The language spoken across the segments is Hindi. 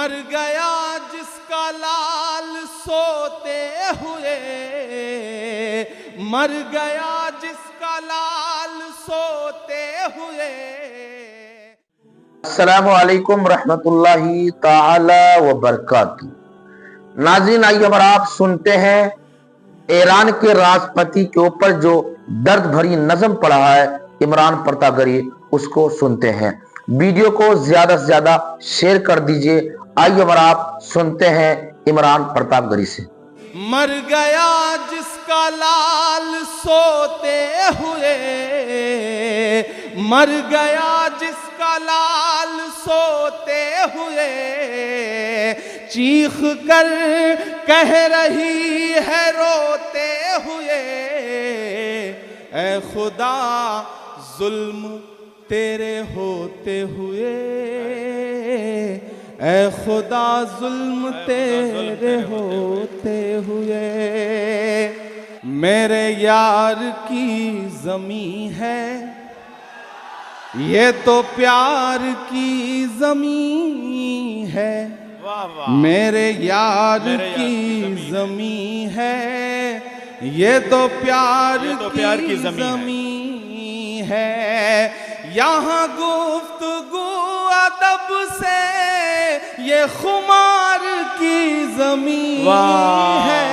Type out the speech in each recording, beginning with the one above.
मर गया जिसका लाल सोते हुए, मर गया जिसका लाल सोते हुए। अस्सलामु अलैकुम रहमतुल्लाहि ताला व बरकातहू। नाज़रीन, आइए अब आप सुनते हैं ईरान के राष्ट्रपति के ऊपर जो दर्द भरी नज़म पढ़ा है इमरान प्रतापगढ़ी, उसको सुनते हैं। वीडियो को ज्यादा से ज्यादा शेयर कर दीजिए। आइए अब आप सुनते हैं इमरान प्रतापगढ़ी से। मर गया जिसका लाल सोते हुए, मर गया जिसका लाल सोते हुए, चीख कर कह रही है रोते हुए, ऐ खुदा जुल्म तेरे होते हुए, ऐ खुदा जुल्म तेरे होते हुए। मेरे यार की ज़मीं है, ये तो प्यार की ज़मीं है। मेरे यार की ज़मीं है, ये तो प्यार की ज़मीं है। यहाँ गुफ्तगू अदब से ये खुमार की ज़मीं है।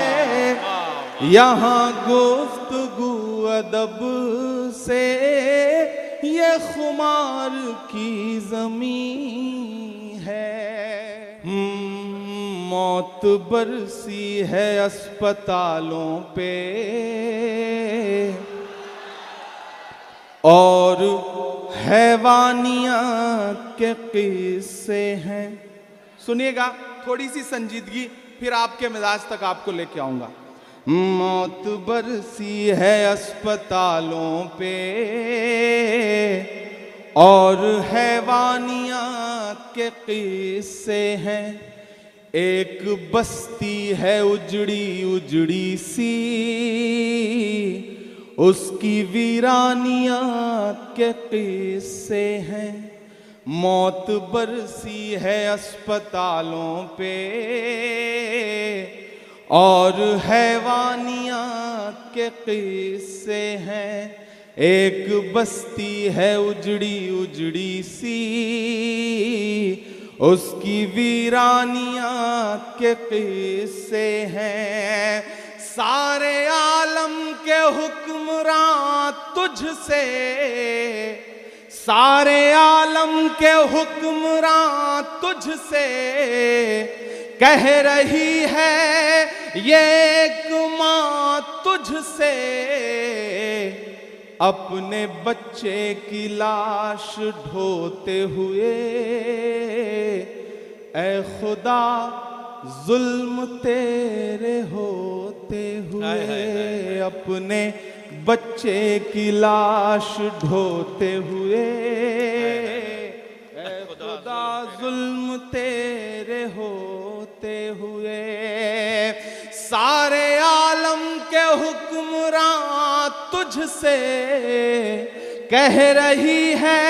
यहाँ गुफ्तगू अदब से ये खुमार की ज़मीं है। मौत बरसी है अस्पतालों पे और हैवानियत के किस्से हैं। सुनिएगा, थोड़ी सी संजीदगी, फिर आपके मिजाज तक आपको लेके आऊंगा। मौत बरसी है अस्पतालों पे और हैवानियत के किस्से हैं। एक बस्ती है उजड़ी उजड़ी सी, उसकी वीरानियत के किस्से हैं। मौत बरसी है अस्पतालों पे और हैवानियत के किस्से हैं। एक बस्ती है उजड़ी उजड़ी सी, उसकी वीरानियत के किस्से हैं। सारे आलम के हुक्मरान तुझसे, सारे आलम के हुक्मरान तुझसे कह रही है ये एक माँ तुझसे, अपने बच्चे की लाश ढोते हुए, ऐ खुदा जुल्म तेरे होते हुए, अपने बच्चे की लाश ढोते हुए, ऐ खुदा जुल्म तेरे होते हुए। सारे आलम के हुक्मरान तुझसे कह रही है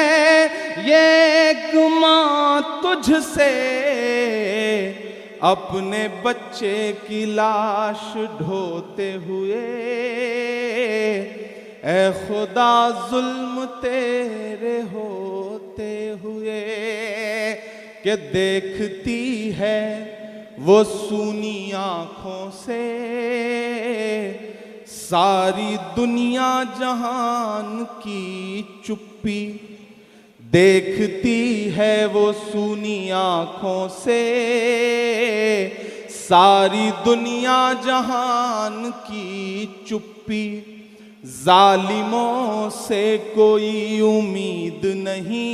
ये एक माँ तुझसे, अपने बच्चे की लाश ढोते हुए, ऐ खुदा जुल्म तेरे होते हुए। कि देखती है वो सूनी आँखों से सारी दुनिया जहान की चुप्पी, देखती है वो सूनी आँखों से सारी दुनिया जहान की चुप्पी। जालिमों से कोई उम्मीद नहीं,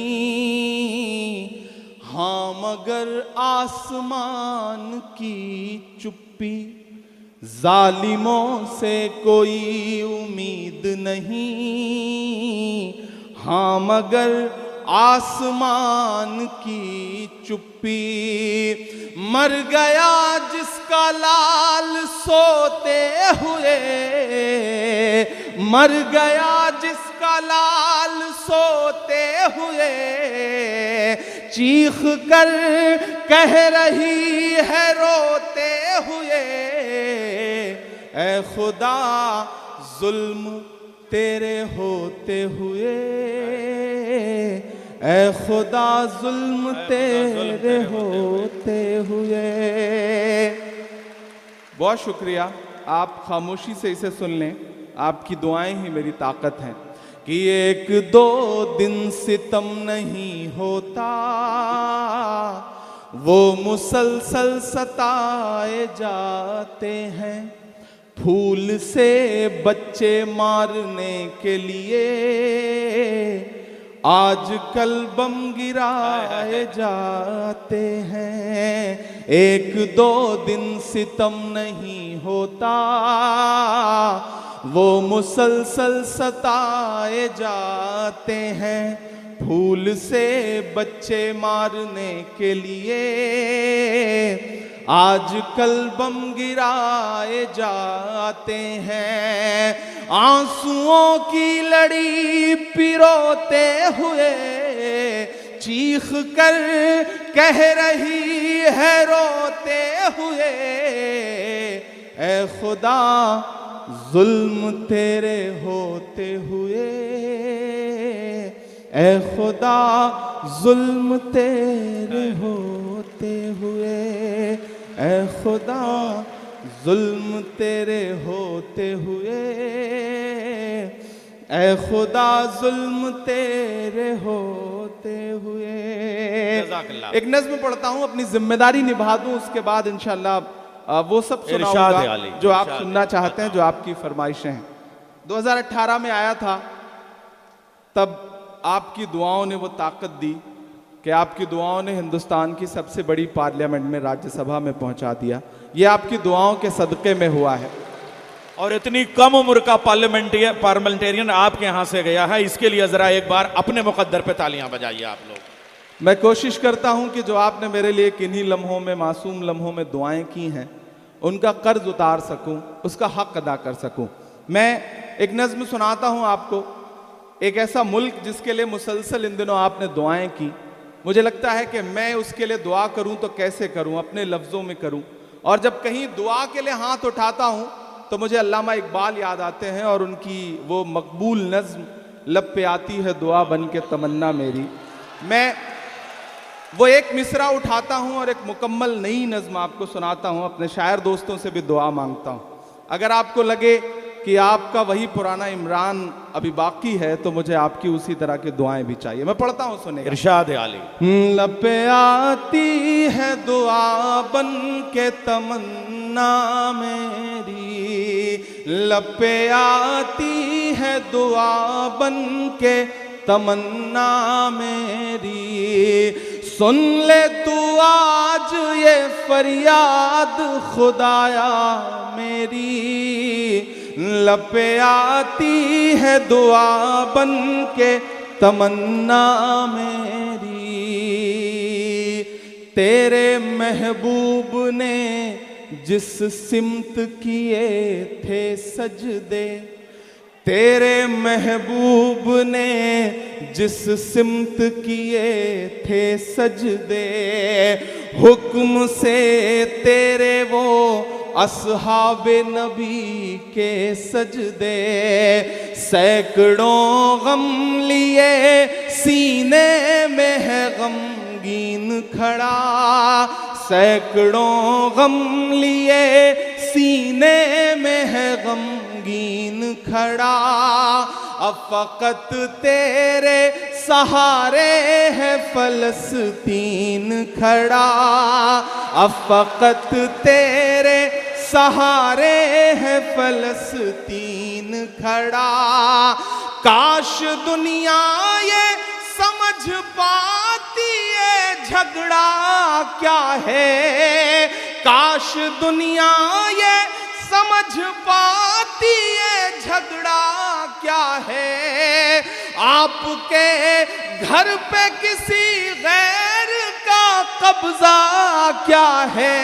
हाँ मगर आसमान की चुप्पी। जालिमों से कोई उम्मीद नहीं, हाँ मगर आसमान की चुप्पी। मर गया जिसका लाल सोते हुए, मर गया जिसका लाल सोते हुए, चीख कर कह रही है रोते हुए, ऐ खुदा जुल्म तेरे होते हुए, ऐ खुदा जुल्म तेरे होते हुए। बहुत शुक्रिया, आप खामोशी से इसे सुन लें, आपकी दुआएं ही मेरी ताकत हैं। कि एक दो दिन सितम नहीं होता, वो मुसलसल सताए जाते हैं, फूल से बच्चे मारने के लिए आजकल बम गिराए जाते हैं। एक दो दिन सितम नहीं होता, वो मुसलसल सताए जाते हैं, फूल से बच्चे मारने के लिए आजकल बम गिराए जाते हैं। आंसुओं की लड़ी पिरोते हुए चीख कर कह रही है रोते हुए, ऐ खुदा जुल्म तेरे होते हुए, ऐ खुदा जुल्म तेरे होते हुए, ऐ खुदा जुल्म तेरे होते हुए, ऐ खुदा जुल्म तेरे होते हुए। एक नज़्म पढ़ता हूँ, अपनी जिम्मेदारी निभा दूँ, उसके बाद इंशाअल्लाह वो सब सुनाऊंगा जो आप सुनना चाहते हैं, जो आपकी फरमाइशें हैं। 2018 में आया था, तब आपकी दुआओं ने वो ताकत दी कि आपकी दुआओं ने हिंदुस्तान की सबसे बड़ी पार्लियामेंट में, राज्यसभा में पहुंचा दिया। ये आपकी दुआओं के सदक़े में हुआ है। और इतनी कम उम्र का पार्लियामेंटेरियन आपके यहाँ से गया है, इसके लिए जरा एक बार अपने मुकद्दर पे तालियां बजाइए आप लोग। मैं कोशिश करता हूं कि जो आपने मेरे लिए किन्हीं लम्हों में, मासूम लम्हों में दुआएं की हैं, उनका कर्ज उतार सकूं, उसका हक अदा कर सकूं। मैं एक नज़्म सुनाता हूं आपको, एक ऐसा मुल्क जिसके लिए मुसलसल इन दिनों आपने दुआएं की। मुझे लगता है कि मैं उसके लिए दुआ करूं तो कैसे करूं, अपने लफ्ज़ों में करूं। और जब कहीं दुआ के लिए हाथ उठाता हूं तो मुझे अल्लामा इकबाल याद आते हैं और उनकी वो मकबूल नज़्म लब पे आती है दुआ बन के तमन्ना मेरी। मैं वो एक मिसरा उठाता हूं और एक मुकम्मल नई नज़्म आपको सुनाता हूं। अपने शायर दोस्तों से भी दुआ मांगता हूं। अगर आपको लगे कि आपका वही पुराना इमरान अभी बाकी है तो मुझे आपकी उसी तरह की दुआएं भी चाहिए। मैं पढ़ता हूं, सुनिए। इरशाद आली। लब पे आती है दुआ बन के तमन्ना मेरी, लब पे आती है दुआ बन के तमन्ना मेरी, सुन ले तू आज ये फरियाद खुदाया मेरी, लब पे आती है दुआ बन के तमन्ना मेरी। तेरे महबूब ने जिस सिमत किए थे सजदे, तेरे महबूब ने जिस सिमत किए थे सजदे, हुक्म से तेरे वो असहाबे नबी के सजदे, सैकड़ों गम लिए सीने में है गमगीन खड़ा, सैकड़ों गम लिए सीने में है गमगीन खड़ा, अब फकत तेरे सहारे है फलस्तीन खड़ा, अब फकत तेरे सहारे है फलस्तीन खड़ा। काश दुनिया ये समझ पाती है झगड़ा क्या है, काश दुनिया ये समझ पाती है झगड़ा क्या है, आपके घर पे किसी गैर का कब्जा क्या है,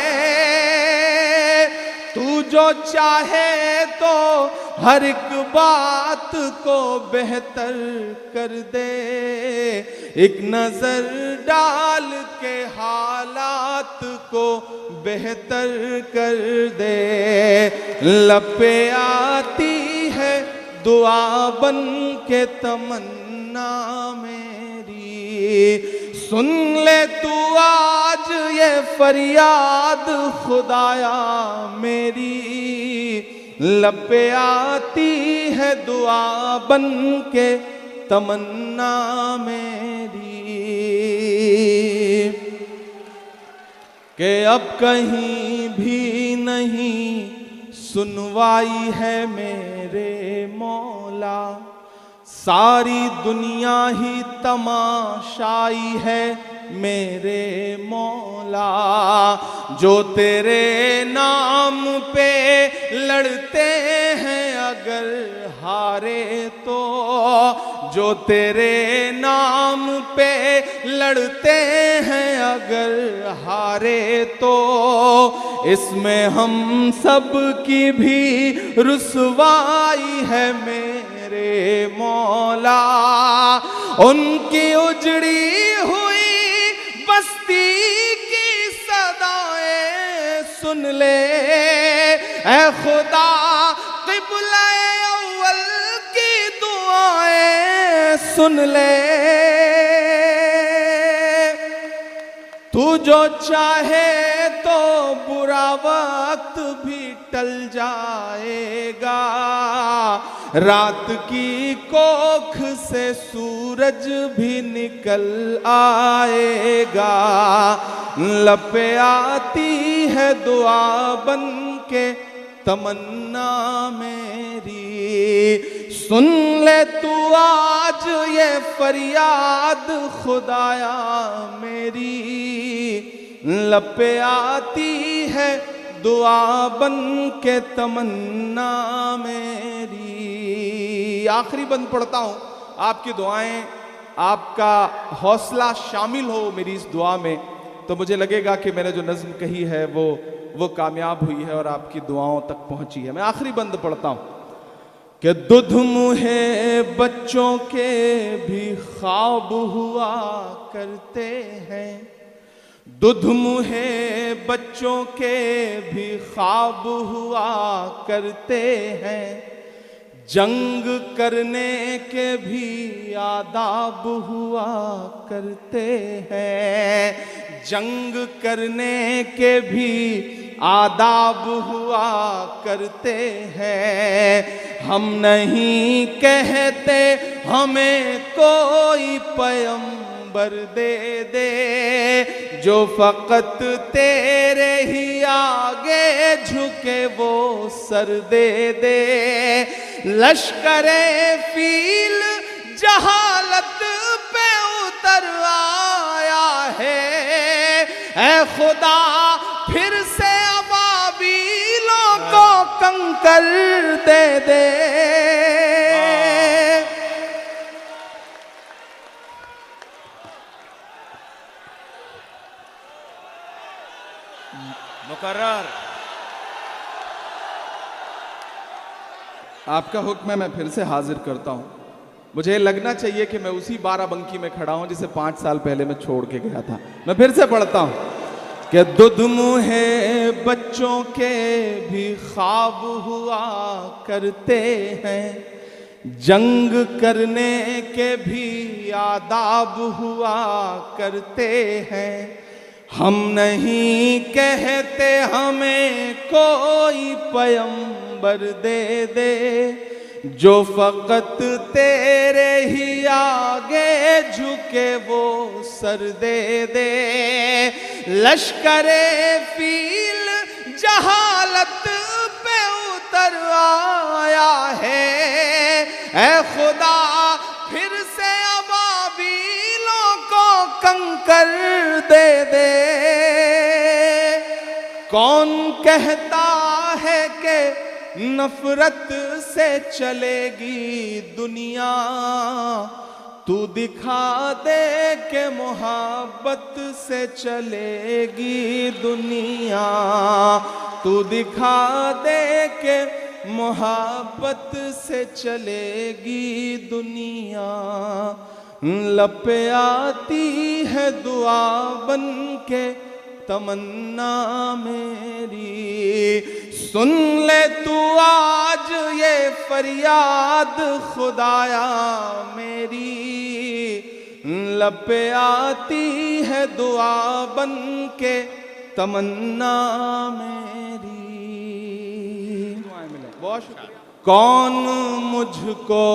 तू जो चाहे तो हर एक बात को बेहतर कर दे, एक नजर डाल के हालात को बेहतर कर दे। लब पे आती है दुआ बन के तमन्ना मेरी, सुन ले तू आज ये फरियाद खुदाया मेरी। लब पे आती है दुआ बन के तमन्ना मेरी, कि अब कहीं भी नहीं सुनवाई है मेरे मौला, सारी दुनिया ही तमाशाई है मेरे मौला। जो तेरे नाम पे लड़ते हैं अगर हारे तो, जो तेरे नाम पे लड़ते हैं अगर हारे तो, इसमें हम सब की भी रुसवाई है मेरे मौला। उनकी उजड़ी हुई बस्ती की सदाएं सुन ले ऐ खुदा, क़िबला अव्वल की दुआएं सुन ले। तू जो चाहे तो बुरा वक्त भी टल जाएगा, रात की कोख से सूरज भी निकल आएगा। लब पे आती है दुआ बन के तमन्ना मेरी, सुन ले तू आज ये फरियाद खुदाया मेरी। लब पे आती है दुआ बन के तमन्ना मेरी। आखिरी बंद पढ़ता हूं, आपकी दुआएं, आपका हौसला शामिल हो मेरी इस दुआ में, तो मुझे लगेगा कि मैंने जो नज्म कही है वो कामयाब हुई है और आपकी दुआओं तक पहुंची है। मैं आखिरी बंद पढ़ता हूं कि दुध मुहे बच्चों के भी ख्वाब हुआ करते हैं, दुध मुहे बच्चों के भी ख्वाब हुआ करते हैं, जंग करने के भी आदाब हुआ करते हैं, जंग करने के भी आदाब हुआ करते हैं। हम नहीं कहते हमें कोई पैगंबर दे दे, जो फकत तेरे ही आगे झुके वो सर दे दे। लश्करे फील जहालत पे उतर आया है, ऐ खुदा फिर से अबाबीलों को कंकर दे दे। मुकर्रर। आपका हुक्म है, मैं फिर से हाजिर करता हूं। मुझे लगना चाहिए कि मैं उसी बाराबंकी में खड़ा हूं जिसे 5 साल पहले मैं छोड़ के गया था। मैं फिर से पढ़ता हूं कि दुध मुहे बच्चों के भी ख्वाब हुआ करते हैं, जंग करने के भी आदाब हुआ करते हैं। हम नहीं कहते हमें कोई पैगंबर दे दे, जो फकत तेरे ही आगे झुके वो सर दे दे। लश्करे फील जहालत पे उतर आया है, ऐ खुदा फिर से अबाबीलों को कंकर दे दे। कौन कहता है कि नफरत से चलेगी दुनिया, तू दिखा दे के मोहब्बत से चलेगी दुनिया, तू दिखा दे के मोहब्बत से चलेगी दुनिया, लपे आती है दुआ बन के तमन्ना मेरी। सुन ले तू आज ये फरियाद खुदाया मेरी, लपे आती है दुआ बन के तमन्ना मेरी। बहुत शुक्रिया। कौन मुझको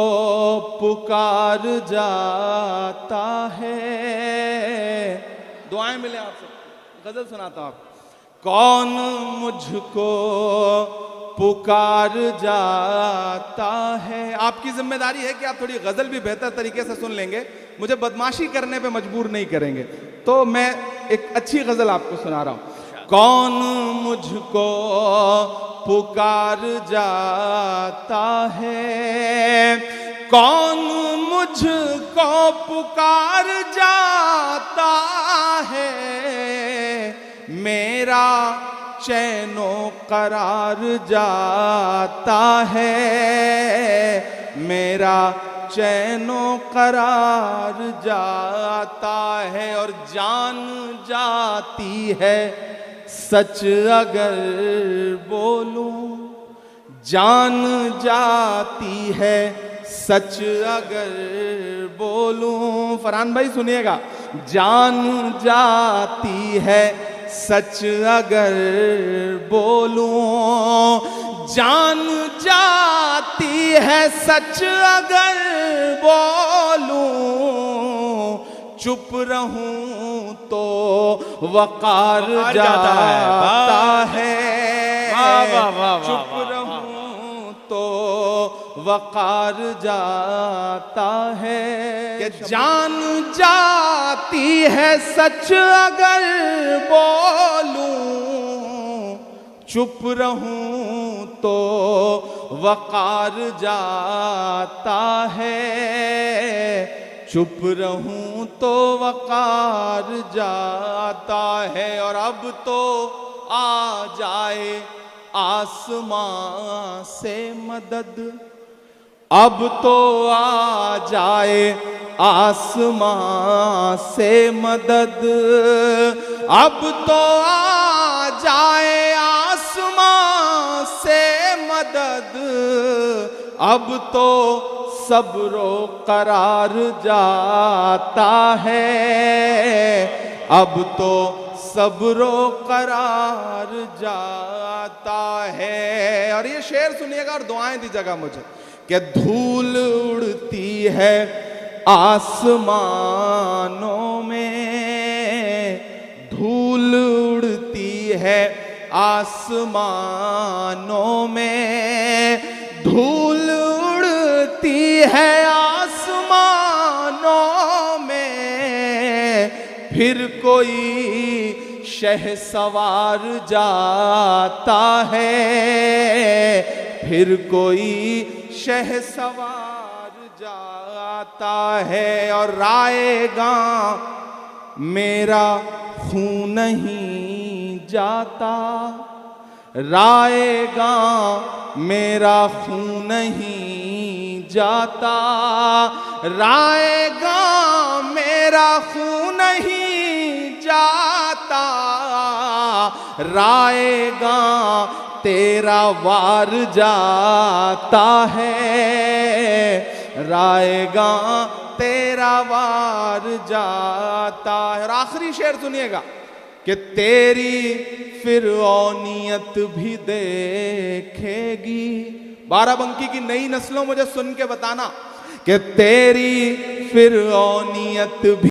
पुकार जाता है, दुआएं मिले आपसे, गजल सुनाता हूं आपको। कौन मुझको पुकार जाता है। आपकी जिम्मेदारी है कि आप थोड़ी गजल भी बेहतर तरीके से सुन लेंगे, मुझे बदमाशी करने पे मजबूर नहीं करेंगे, तो मैं एक अच्छी गजल आपको सुना रहा हूं। कौन मुझको पुकार जाता है, कौन मुझको पुकार जाता है, मेरा चैनो करार जाता है, मेरा चैनो करार जाता है। और जान जाती है सच अगर बोलूं, जान जाती है सच अगर बोलूं। फरहान भाई सुनिएगा, जान जाती है सच अगर बोलूं, जान जाती है सच अगर बोलूं, चुप रहूं तो वकार जाता है, चुप रहूं तो वकार जाता है। कि जान जाती है सच अगर बोलूं, चुप रहूं तो वकार जाता है, चुप रहूं तो वकार जाता है। और अब तो आ जाए आसमां से मदद, अब तो आ जाए आसमां से मदद, अब तो आ जाए आसमां से मदद, अब तो सब्रो करार जाता है, अब तो सब्रो करार जाता है। और ये शेर सुनिएगा और दुआएं दीजिएगा मुझे। कि धूल उड़ती है आसमानों में, धूल उड़ती है आसमानों में, धूल उड़ती है आसमानों में, फिर कोई शहसवार जाता है, फिर कोई शहसवार जाता है। और रायगा मेरा खून नहीं जाता, रायगा मेरा खून नहीं जाता, रायगा मेरा खून नहीं जाता, रायगा तेरा वार जाता है, रायगा तेरा वार जाता है। और आखिरी शेर सुनिएगा कि तेरी फिरौनियत भी देखेगी। बाराबंकी की नई नस्लों मुझे सुन के बताना कि तेरी फिरौनियत भी